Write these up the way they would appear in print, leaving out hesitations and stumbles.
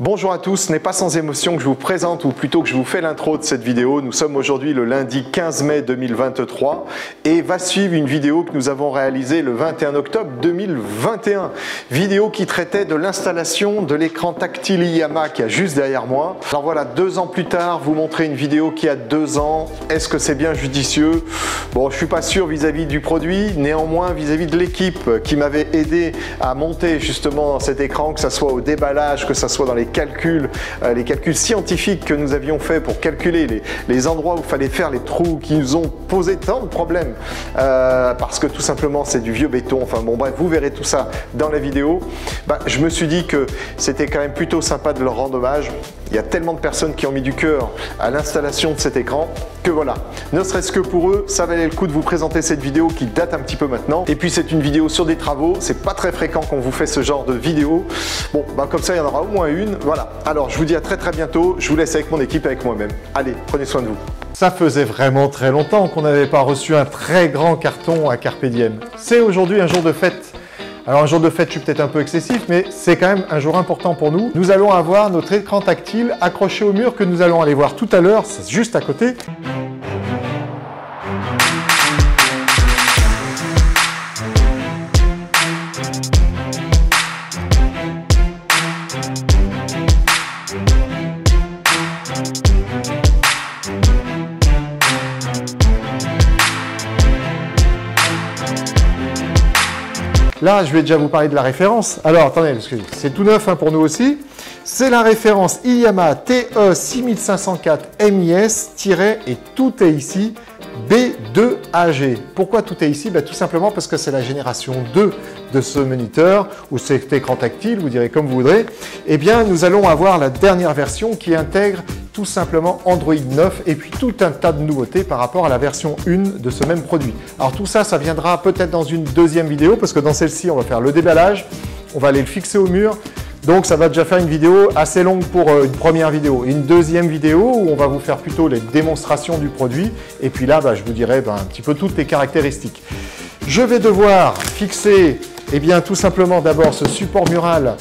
Bonjour à tous, ce n'est pas sans émotion que je vous présente, ou plutôt que je vous fais l'intro de cette vidéo. Nous sommes aujourd'hui le lundi 15 mai 2023 et va suivre une vidéo que nous avons réalisée le 21 octobre 2021. Vidéo qui traitait de l'installation de l'écran tactile IYAMA qui est juste derrière moi. Alors voilà, 2 ans plus tard, vous montrer une vidéo qui a 2 ans. Est-ce que c'est bien judicieux? Bon, je suis pas sûr vis-à-vis du produit, néanmoins vis-à-vis de l'équipe qui m'avait aidé à monter justement cet écran, que ce soit au déballage, que ce soit dans les calculs scientifiques que nous avions fait pour calculer les endroits où il fallait faire les trous qui nous ont posé tant de problèmes parce que tout simplement c'est du vieux béton. Enfin bon bref, vous verrez tout ça dans la vidéo. Je me suis dit que c'était quand même plutôt sympa de leur rendre hommage. Il y a tellement de personnes qui ont mis du cœur à l'installation de cet écran que voilà, ne serait-ce que pour eux, ça valait le coup de vous présenter cette vidéo qui date un petit peu maintenant. Et puis c'est une vidéo sur des travaux, c'est pas très fréquent qu'on vous fait ce genre de vidéo. Bon, comme ça il y en aura au moins une. Voilà, alors je vous dis à très bientôt, je vous laisse avec mon équipe, avec moi-même. Allez, prenez soin de vous. Ça faisait vraiment très longtemps qu'on n'avait pas reçu un très grand carton à Carpe Diem. C'est aujourd'hui un jour de fête. Alors un jour de fête, je suis peut-être un peu excessif, mais c'est quand même un jour important pour nous. Nous allons avoir notre écran tactile accroché au mur que nous allons aller voir tout à l'heure, c'est juste à côté. Là, je vais déjà vous parler de la référence. Alors, attendez, parce que c'est tout neuf pour nous aussi. C'est la référence IYAMA TE6504 MIS- et tout est ici B2AG. Pourquoi tout est ici? Tout simplement parce que c'est la génération 2 de ce moniteur ou cet écran tactile, vous direz comme vous voudrez. Eh bien, nous allons avoir la dernière version qui intègre tout simplement Android 9 et puis tout un tas de nouveautés par rapport à la version 1 de ce même produit. Alors tout ça, ça viendra peut-être dans une deuxième vidéo parce que dans celle-ci, on va faire le déballage, on va aller le fixer au mur. Donc ça va déjà faire une vidéo assez longue pour une première vidéo. Une deuxième vidéo où on va vous faire plutôt les démonstrations du produit. Et puis là, je vous dirai un petit peu toutes les caractéristiques. Je vais devoir fixer tout simplement d'abord ce support mural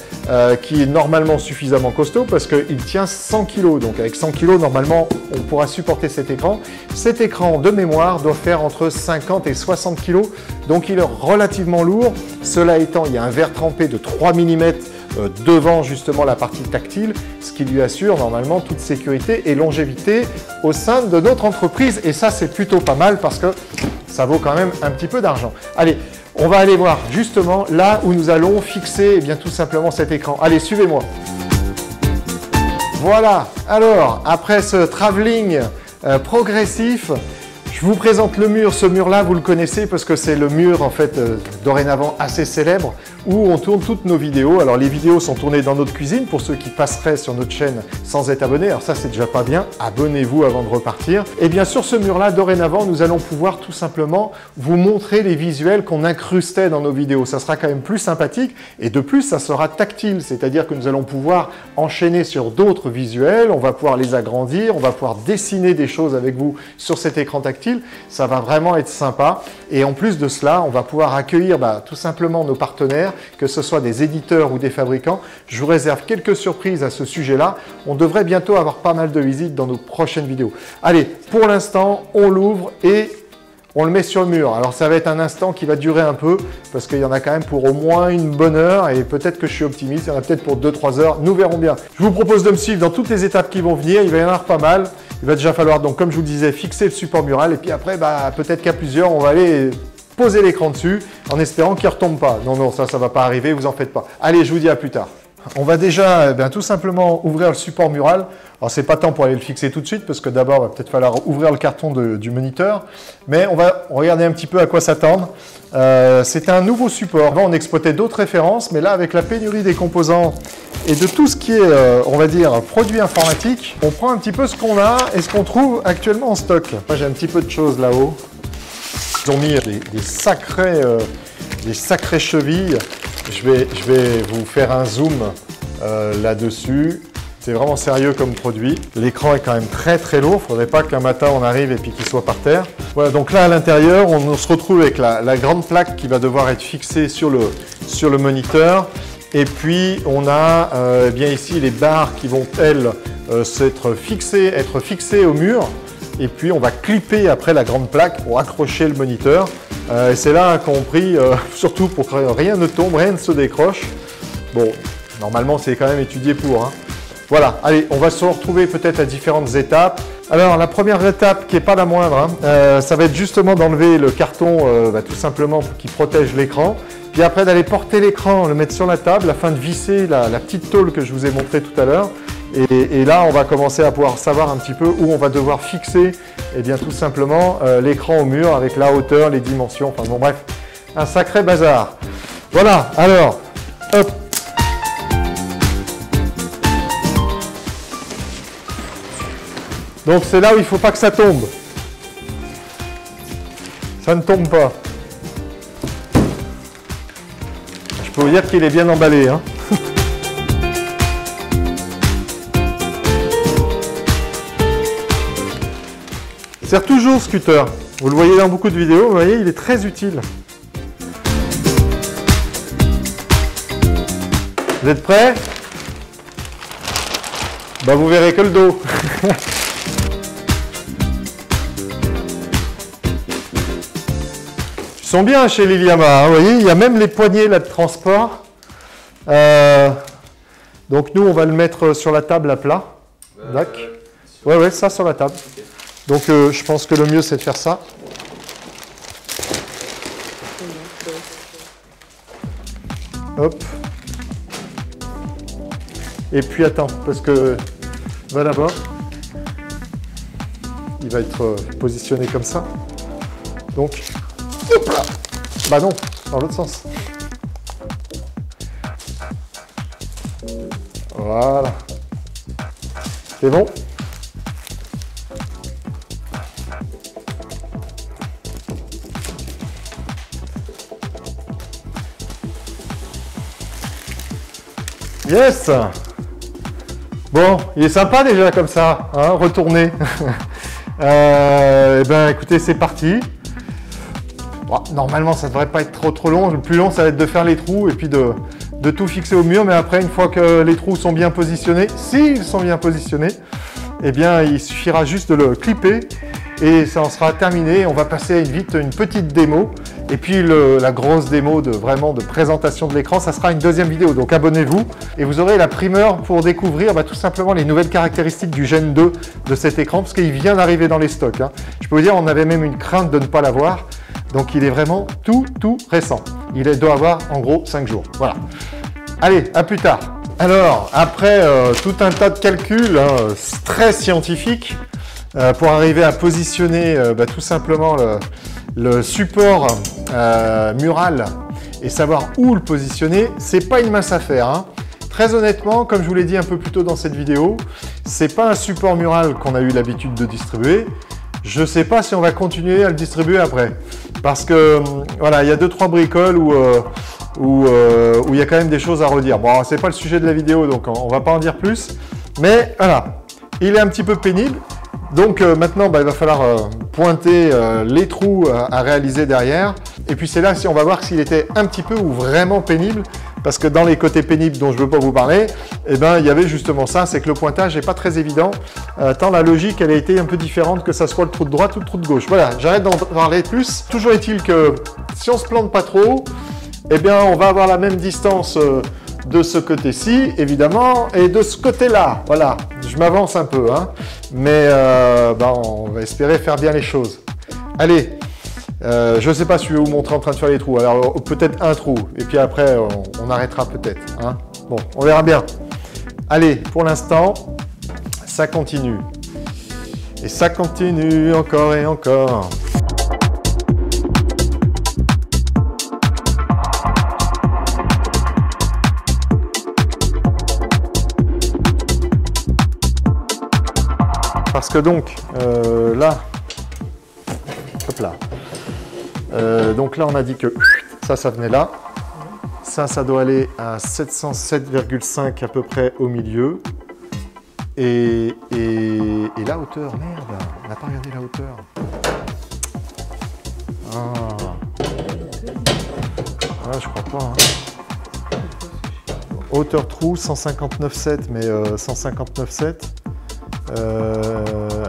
qui est normalement suffisamment costaud parce qu'il tient 100 kg. Donc avec 100 kg, normalement, on pourra supporter cet écran. Cet écran de mémoire doit faire entre 50 et 60 kg. Donc il est relativement lourd. Cela étant, il y a un verre trempé de 3 mm devant justement la partie tactile, ce qui lui assure normalement toute sécurité et longévité au sein de notre entreprise. Et ça, c'est plutôt pas mal parce que ça vaut quand même un petit peu d'argent. Allez, on va aller voir justement là où nous allons fixer tout simplement cet écran. Allez, suivez-moi. Voilà, alors après ce travelling progressif, je vous présente le mur. Ce mur-là, vous le connaissez parce que c'est le mur en fait dorénavant assez célèbre où on tourne toutes nos vidéos. Alors les vidéos sont tournées dans notre cuisine pour ceux qui passeraient sur notre chaîne sans être abonnés. Alors ça, c'est déjà pas bien. Abonnez-vous avant de repartir. Et bien sur ce mur-là, dorénavant, nous allons pouvoir tout simplement vous montrer les visuels qu'on incrustait dans nos vidéos. Ça sera quand même plus sympathique et de plus, ça sera tactile. C'est-à-dire que nous allons pouvoir enchaîner sur d'autres visuels. On va pouvoir les agrandir. On va pouvoir dessiner des choses avec vous sur cet écran tactile. Ça va vraiment être sympa. Et en plus de cela, on va pouvoir accueillir tout simplement nos partenaires, que ce soit des éditeurs ou des fabricants. Je vous réserve quelques surprises à ce sujet-là. On devrait bientôt avoir pas mal de visites dans nos prochaines vidéos. Allez, pour l'instant, on l'ouvre et on le met sur le mur. Alors ça va être un instant qui va durer un peu parce qu'il y en a quand même pour au moins une bonne heure et peut-être que je suis optimiste, il y en a peut-être pour 2-3 heures, nous verrons bien. Je vous propose de me suivre dans toutes les étapes qui vont venir, il va y en avoir pas mal. Il va déjà falloir donc, comme je vous le disais, fixer le support mural et puis après, peut-être qu'à plusieurs, on va aller poser l'écran dessus en espérant qu'il ne retombe pas. Non, ça ne va pas arriver, vous en faites pas. Allez, je vous dis à plus tard. On va déjà tout simplement ouvrir le support mural. Alors, c'est pas temps pour aller le fixer tout de suite parce que d'abord, il va peut-être falloir ouvrir le carton du moniteur. Mais on va regarder un petit peu à quoi s'attendre. C'est un nouveau support. Avant, on exploitait d'autres références, mais là, avec la pénurie des composants et de tout ce qui est, on va dire, produits informatiques, on prend un petit peu ce qu'on a et ce qu'on trouve actuellement en stock. Moi, j'ai un petit peu de choses là-haut. Ils ont mis des sacrées chevilles. Je vais vous faire un zoom là-dessus. C'est vraiment sérieux comme produit. L'écran est quand même très lourd. Il ne faudrait pas qu'un matin on arrive et puis qu'il soit par terre. Voilà, donc là à l'intérieur, on se retrouve avec la grande plaque qui va devoir être fixée sur le moniteur. Et puis on a bien ici les barres qui vont, elles, être fixées au mur. Et puis on va clipper après la grande plaque pour accrocher le moniteur. Et c'est là qu'on prie, surtout pour que rien ne tombe, rien ne se décroche. Bon, normalement c'est quand même étudié pour. Hein. Voilà, allez, on va se retrouver peut-être à différentes étapes. Alors la première étape, qui n'est pas la moindre, hein, ça va être justement d'enlever le carton tout simplement qui protège l'écran. Puis après d'aller porter l'écran, le mettre sur la table afin de visser la petite tôle que je vous ai montré tout à l'heure. Et là, on va commencer à pouvoir savoir un petit peu où on va devoir fixer tout simplement l'écran au mur avec la hauteur, les dimensions, enfin bon bref, un sacré bazar. Voilà, alors, hop. Donc c'est là où il ne faut pas que ça tombe. Ça ne tombe pas. Je peux vous dire qu'il est bien emballé. Hein. Il sert toujours ce cutter. Vous le voyez dans beaucoup de vidéos, vous voyez, il est très utile. Vous êtes prêts? Bah, vous verrez que le dos. Ils sont bien chez Liliama, hein, vous voyez, il y a même les poignées là de transport. Donc nous, on va le mettre sur la table à plat. Ouais, ça sur la table. Okay. Donc je pense que le mieux, c'est de faire ça. Hop. Et puis attends, parce que va d'abord. Il va être positionné comme ça. Donc, hop là. Bah non, dans l'autre sens. Voilà. C'est bon? Yes! Bon, il est sympa déjà comme ça, hein, retourner. Écoutez, c'est parti. Bon, normalement, ça ne devrait pas être trop long. Le plus long, ça va être de faire les trous et puis de tout fixer au mur. Mais après, une fois que les trous sont bien positionnés, s'ils sont bien positionnés, eh bien, il suffira juste de le clipper et ça en sera terminé. On va passer vite une petite démo. Et puis la grosse démo de présentation de l'écran, ça sera une deuxième vidéo. Donc abonnez-vous et vous aurez la primeur pour découvrir tout simplement les nouvelles caractéristiques du Gen 2 de cet écran, parce qu'il vient d'arriver dans les stocks. Hein. Je peux vous dire, on avait même une crainte de ne pas l'avoir. Donc il est vraiment tout récent. Il doit avoir en gros 5 jours. Voilà. Allez, à plus tard. Alors, après tout un tas de calculs très scientifiques pour arriver à positionner tout simplement le support mural et savoir où le positionner, c'est pas une mince affaire. Hein. Très honnêtement, comme je vous l'ai dit un peu plus tôt dans cette vidéo, c'est pas un support mural qu'on a eu l'habitude de distribuer. Je sais pas si on va continuer à le distribuer après. Parce que voilà, il y a 2-3 bricoles où il y a quand même des choses à redire. Bon, c'est pas le sujet de la vidéo, donc on va pas en dire plus. Mais voilà, il est un petit peu pénible. Donc maintenant, il va falloir pointer les trous à réaliser derrière. Et puis c'est là si on va voir s'il était un petit peu ou vraiment pénible. Parce que dans les côtés pénibles dont je ne veux pas vous parler, il y avait justement ça, c'est que le pointage n'est pas très évident. Tant la logique, elle a été un peu différente, que ça soit le trou de droite ou le trou de gauche. Voilà, j'arrête d'en parler plus. Toujours est-il que si on ne se plante pas trop, on va avoir la même distance de ce côté-ci, évidemment, et de ce côté-là. Voilà, je m'avance un peu, hein. Mais on va espérer faire bien les choses. Allez, je ne sais pas si je vais vous montrer en train de faire les trous. Alors, peut-être un trou, et puis après, on arrêtera peut-être. Hein. Bon, on verra bien. Allez, pour l'instant, ça continue. Et ça continue encore et encore. Parce que donc, là, hop là. Donc là, on a dit que ça venait là. Ça doit aller à 707,5 à peu près au milieu. Et la hauteur, merde, on n'a pas regardé la hauteur. Ah, je crois pas. Hein. hauteur trou 159,7, mais 159,7.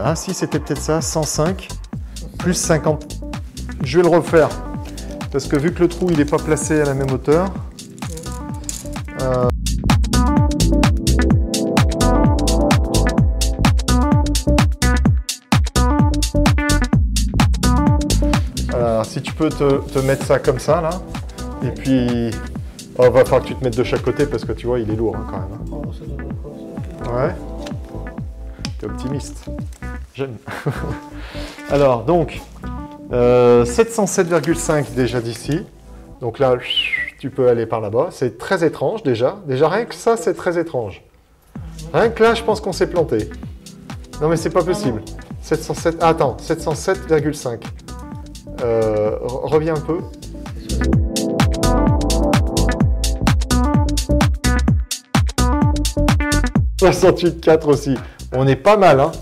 Ah si, c'était peut-être ça, 105 plus 50. Je vais le refaire parce que vu que le trou il n'est pas placé à la même hauteur. Alors, si tu peux te mettre ça comme ça là, et puis oh, va falloir que tu te mettes de chaque côté parce que tu vois il est lourd hein, quand même. Hein. Ouais. T'es optimiste. J'aime. Alors donc 707,5 déjà d'ici. Donc là tu peux aller par là-bas. C'est très étrange déjà. Déjà rien que ça c'est très étrange. Rien que là je pense qu'on s'est planté. Non mais c'est pas possible. 707. Ah, attends 707,5. Reviens un peu. « 68,4 aussi. On est pas mal, hein.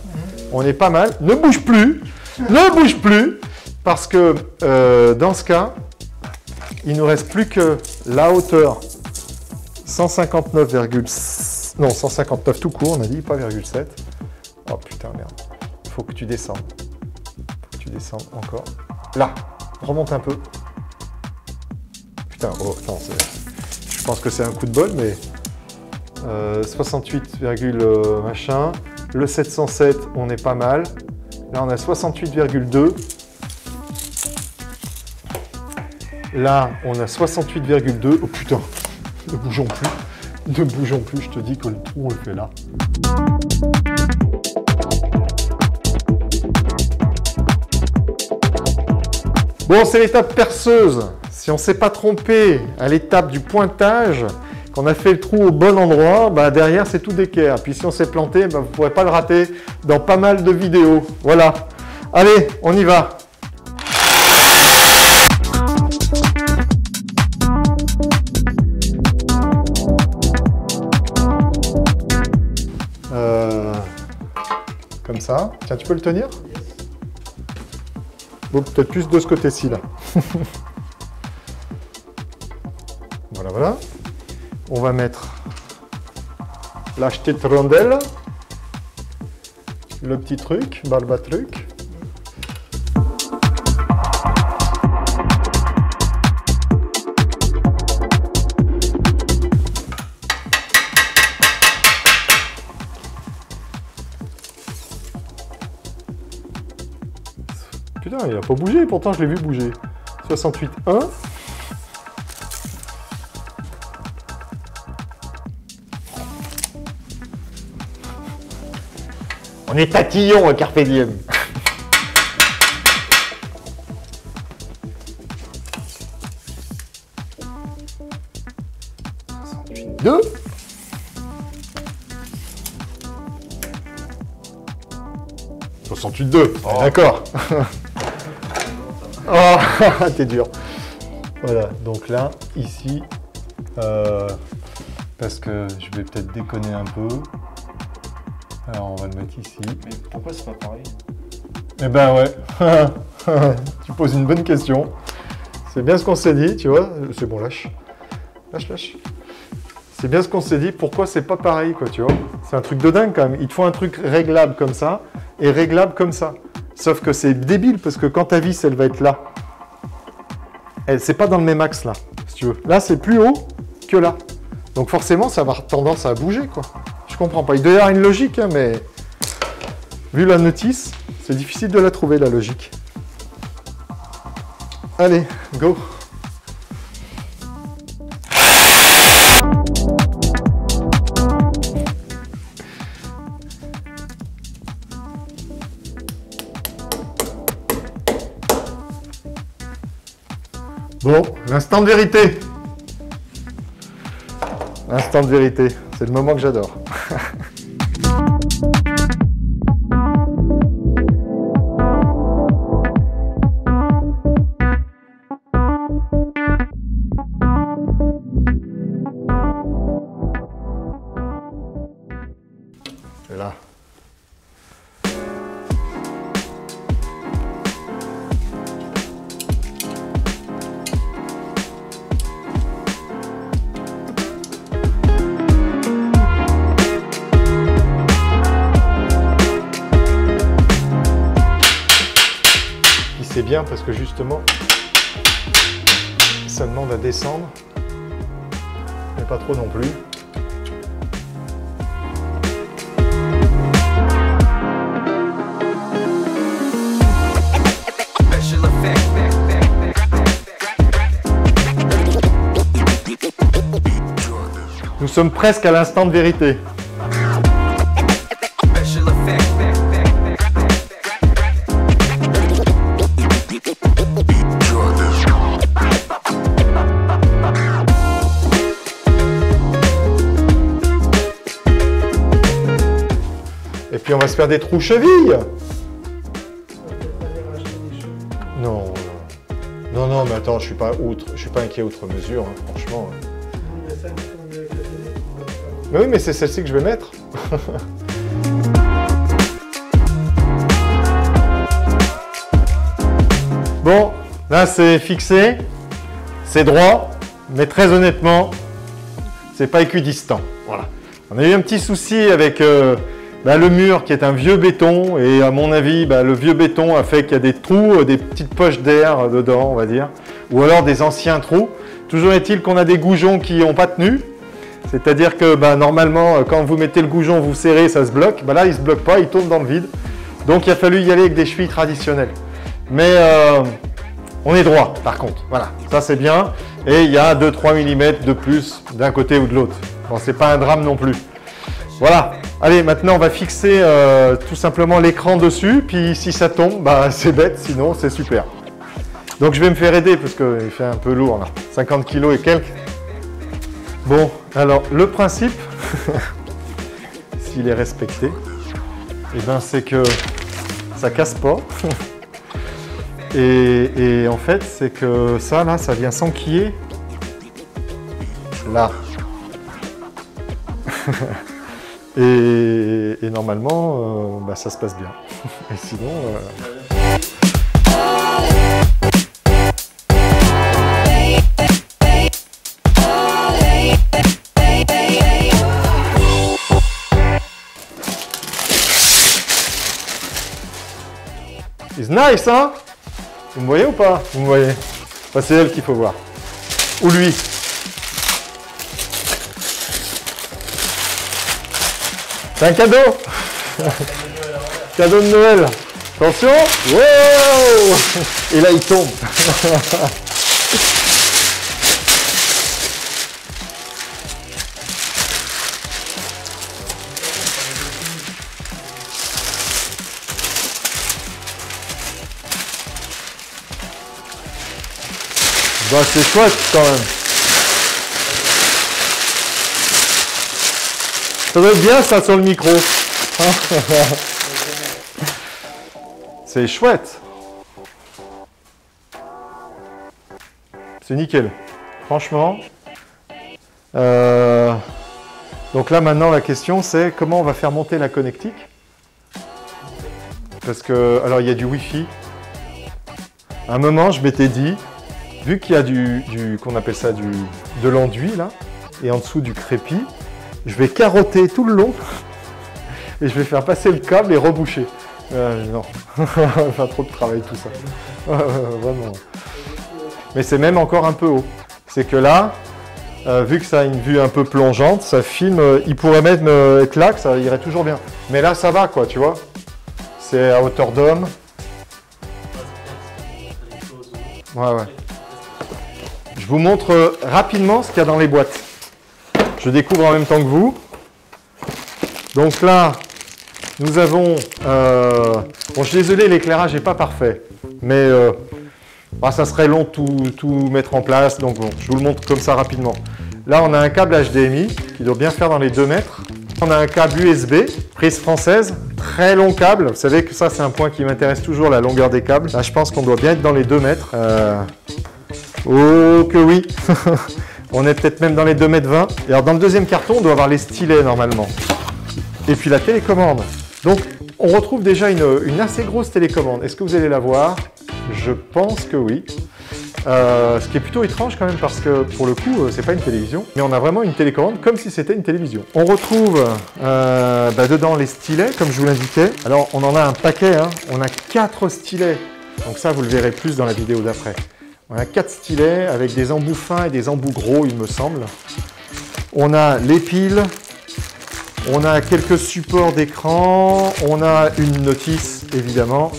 On est pas mal. Ne bouge plus. Ne bouge plus. Parce que dans ce cas, il nous reste plus que la hauteur 159,6. Non, 159 tout court, on a dit, pas 0,7. Oh putain, merde. Il faut que tu descendes. Faut que tu descendes encore. Là, remonte un peu. Putain, oh, attends, je pense que c'est un coup de bol, mais 68, machin. Le 707, on est pas mal. Là, on a 68,2. Là, on a 68,2. Oh putain, ne bougeons plus. Ne bougeons plus, je te dis que le trou, on le fait là. Bon, c'est l'étape perceuse. Si on ne s'est pas trompé à l'étape du pointage, qu'on a fait le trou au bon endroit, bah derrière c'est tout d'équerre. Puis si on s'est planté, bah, vous ne pourrez pas le rater dans pas mal de vidéos. Voilà. Allez, on y va. Comme ça. Tiens, tu peux le tenir? Bon, peut-être plus de ce côté-ci, là. Voilà, voilà. On va mettre la petite rondelle, le petit truc, barbatruc. Putain, il n'a pas bougé, pourtant je l'ai vu bouger. 68,1. On est tatillon à Carpe Diem. Deux. 68,2. Oh. D'accord. Oh, t'es dur. Voilà, donc là, ici, parce que je vais peut-être déconner un peu. Alors, on va le mettre ici. Mais pourquoi c'est pas pareil? Eh ben ouais, tu poses une bonne question. C'est bien ce qu'on s'est dit, tu vois. C'est bon, lâche. Lâche, lâche. C'est bien ce qu'on s'est dit, pourquoi c'est pas pareil, quoi, tu vois. C'est un truc de dingue, quand même. Il te faut un truc réglable comme ça et réglable comme ça. Sauf que c'est débile, parce que quand ta vis, elle va être là, c'est pas dans le même axe, là, si tu veux. Là, c'est plus haut que là. Donc forcément, ça va avoir tendance à bouger, quoi. Je comprends pas. Il doit y avoir une logique, hein, mais vu la notice, c'est difficile de la trouver, la logique. Allez, go! Bon, l'instant de vérité. L'instant de vérité, c'est le moment que j'adore. Là. c'est bien parce que justement, ça demande à descendre, mais pas trop non plus. Nous sommes presque à l'instant de vérité. Et puis on va se faire des trous chevilles. Non, non, non, mais attends, je suis pas inquiet outre mesure, hein, franchement. Mais oui, mais c'est celle-ci que je vais mettre. Bon, là c'est fixé, c'est droit, mais très honnêtement, c'est pas équidistant. Voilà. On a eu un petit souci avec le mur qui est un vieux béton, et à mon avis, le vieux béton a fait qu'il y a des trous, des petites poches d'air dedans, on va dire, ou alors des anciens trous. Toujours est-il qu'on a des goujons qui n'ont pas tenu. C'est-à-dire que normalement, quand vous mettez le goujon, vous serrez, ça se bloque. Là, il ne se bloque pas, il tourne dans le vide. Donc, il a fallu y aller avec des chevilles traditionnelles. Mais on est droit, par contre. Voilà, ça c'est bien. Et il y a 2-3 mm de plus d'un côté ou de l'autre. Bon, c'est pas un drame non plus. Voilà. Allez, maintenant, on va fixer tout simplement l'écran dessus. Puis, si ça tombe, c'est bête. Sinon, c'est super. Donc, je vais me faire aider parce qu'il fait un peu lourd, là. 50 kg et quelques. Bon, alors le principe, s'il est respecté, c'est que ça casse pas. et en fait, c'est que ça, là, ça vient s'enquiller là. et normalement, ça se passe bien. Et sinon... It's nice, hein? Vous me voyez ou pas? Vous me voyez? C'est elle qu'il faut voir. Ou lui. C'est un cadeau. Cadeau de Noël. Attention. Wow. Et là, il tombe. C'est chouette quand même. Ça doit être bien ça sur le micro. C'est chouette. C'est nickel. Franchement. Donc là maintenant la question c'est comment on va faire monter la connectique. Parce que, alors il y a du Wi-Fi. À un moment je m'étais dit, vu qu'il y a qu'on appelle ça de l'enduit là, et en dessous du crépi, je vais carotter tout le long et je vais faire passer le câble et reboucher. Non, pas trop de travail tout ça. Vraiment. Mais c'est même encore un peu haut. C'est que là, vu que ça a une vue un peu plongeante, ça filme, il pourrait même être là, que ça irait toujours bien. Mais là ça va quoi, tu vois. C'est à hauteur d'homme. Ouais. Je vous montre rapidement ce qu'il y a dans les boîtes. Je découvre en même temps que vous. Donc là, nous avons... bon, je suis désolé, l'éclairage n'est pas parfait. Mais ça serait long de tout mettre en place. Donc bon, je vous le montre comme ça rapidement. Là, on a un câble HDMI qui doit bien faire dans les 2 mètres. On a un câble USB, prise française, très long câble. Vous savez que ça, c'est un point qui m'intéresse toujours, la longueur des câbles. Là, je pense qu'on doit bien être dans les 2 mètres. Oh que oui. On est peut-être même dans les 2,20 m. Et alors dans le deuxième carton, on doit avoir les stylets normalement. Et puis la télécommande. Donc on retrouve déjà une assez grosse télécommande. Est-ce que vous allez la voir? Je pense que oui. Ce qui est plutôt étrange quand même parce que pour le coup, c'est pas une télévision. Mais on a vraiment une télécommande comme si c'était une télévision. On retrouve dedans les stylets comme je vous l'indiquais. Alors on en a un paquet. Hein. On a 4 stylets Donc ça, vous le verrez plus dans la vidéo d'après. On a 4 stylets avec des embouts fins et des embouts gros, il me semble. On a les piles, on a quelques supports d'écran, on a une notice évidemment.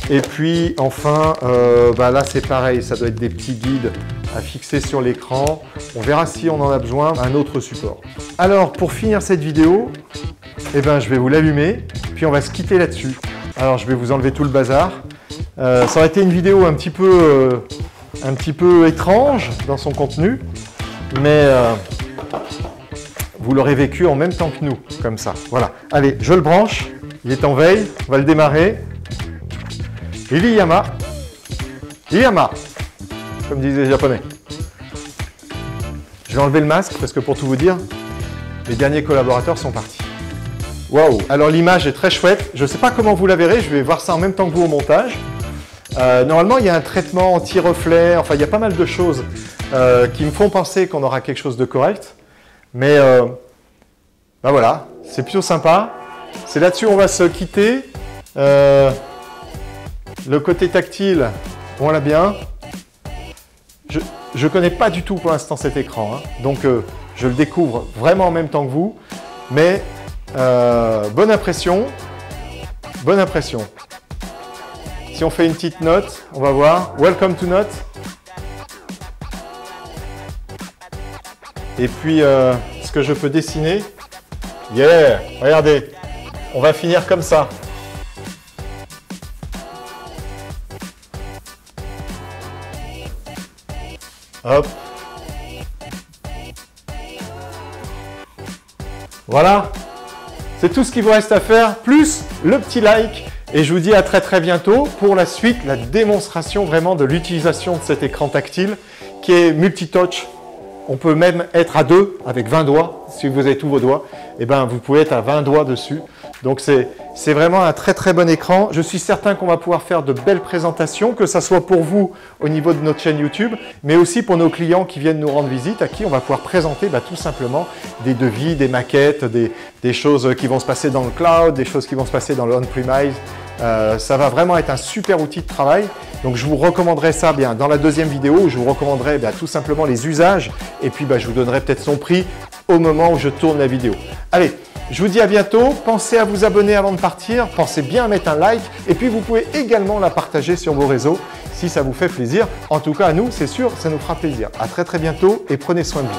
Et puis enfin, là c'est pareil, ça doit être des petits guides à fixer sur l'écran. On verra si on en a besoin, un autre support. Alors pour finir cette vidéo, je vais vous l'allumer, puis on va se quitter là-dessus. Alors je vais vous enlever tout le bazar. Ça aurait été une vidéo un petit peu étrange dans son contenu, mais vous l'aurez vécu en même temps que nous, comme ça. Voilà. Allez, je le branche, il est en veille, on va le démarrer. Iliyama, comme disaient les Japonais. Je vais enlever le masque parce que pour tout vous dire, les derniers collaborateurs sont partis. Waouh! Alors l'image est très chouette. Je ne sais pas comment vous la verrez, je vais voir ça en même temps que vous au montage. Normalement, il y a un traitement anti-reflet, enfin il y a pas mal de choses qui me font penser qu'on aura quelque chose de correct. Mais voilà, c'est plutôt sympa. C'est là-dessus on va se quitter. Le côté tactile, on l'a bien. Je ne connais pas du tout pour l'instant cet écran, hein. Donc je le découvre vraiment en même temps que vous. Mais bonne impression. Bonne impression. Si on fait une petite note, on va voir. Welcome to Note. Et puis, ce que je peux dessiner. Yeah! Regardez, on va finir comme ça. Hop. Voilà. C'est tout ce qu'il vous reste à faire, plus le petit like. Et je vous dis à très très bientôt pour la suite, la démonstration vraiment de l'utilisation de cet écran tactile qui est multitouch. On peut même être à 2 avec 20 doigts. Si vous avez tous vos doigts, vous pouvez être à 20 doigts dessus. Donc c'est vraiment un très très bon écran. Je suis certain qu'on va pouvoir faire de belles présentations, que ce soit pour vous au niveau de notre chaîne YouTube, mais aussi pour nos clients qui viennent nous rendre visite, à qui on va pouvoir présenter tout simplement des devis, des maquettes, des choses qui vont se passer dans le cloud, des choses qui vont se passer dans le on-premise. Ça va vraiment être un super outil de travail. Donc je vous recommanderai ça bien dans la deuxième vidéo où je vous recommanderai tout simplement les usages et puis je vous donnerai peut-être son prix au moment où je tourne la vidéo. Allez, je vous dis à bientôt. Pensez à vous abonner avant de partir. Pensez bien à mettre un like et puis vous pouvez également la partager sur vos réseaux si ça vous fait plaisir. En tout cas, à nous, c'est sûr, ça nous fera plaisir. À très très bientôt et prenez soin de vous.